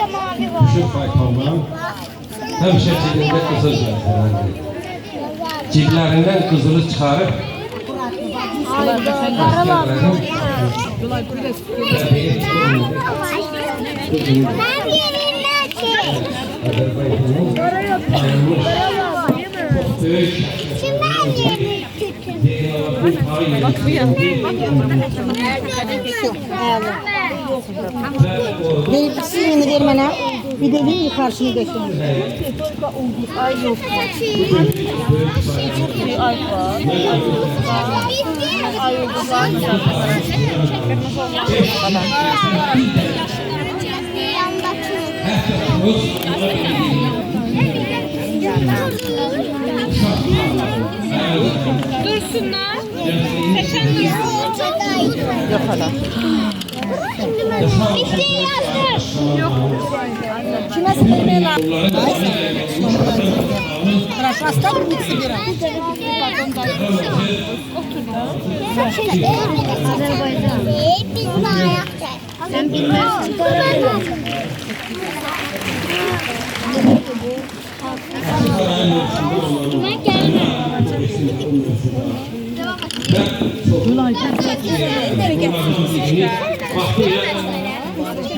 Düşün faytondan həmişə cibində qızıl gəzdirərdi. Ciblerinden kızılı çıkarıp Suyunu vermene bir de değil karşını dökün. Ay yok. Ay var. Ay yok. Dursunlar. Yok hala. Yok. Kime sıkılmaya lazım? Bırak hasta mı mutlu bir an? Sen bilmezsin.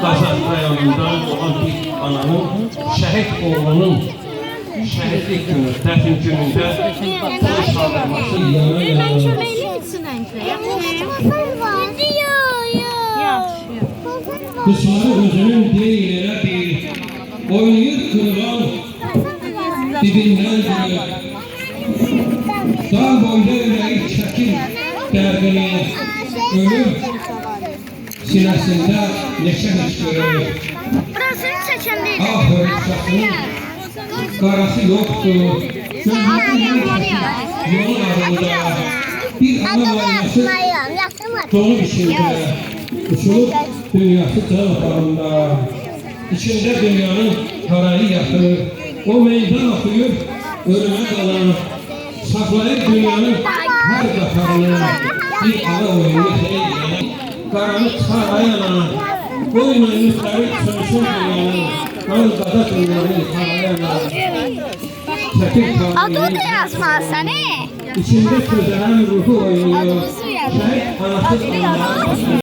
Kazan rayonundan olan bir ananın şehit oğlunun şehitlik günü, dəfn günündə saldırması Ben kömekli misin Ankara? Kuşları özünün deyilere değil, oynayıp kırılan dibinden diyor. Dağ boyda yüreği çekin derdini, ölüm sinesinde neşe hıçkırır. Burasını çeken değil. Ah hırçasının karası yoktur. Sözünün yolun ardında bir ana varyası dolu içinde. Uçulup dünyası taraflarında. İçinde dünyanın karayı yatır. O meydan akıyor, ölüme kalan. Saklayıp dünyanın her zafarını bir ana oyunu değil. Karanlık sarayana, boyuna yüzleri sönsün dünyanın. Anadolu'da dünyanın sarayana. Adını da yazmazsan İçinde közenen ruhu oynuyor. Şehit anasız anlar.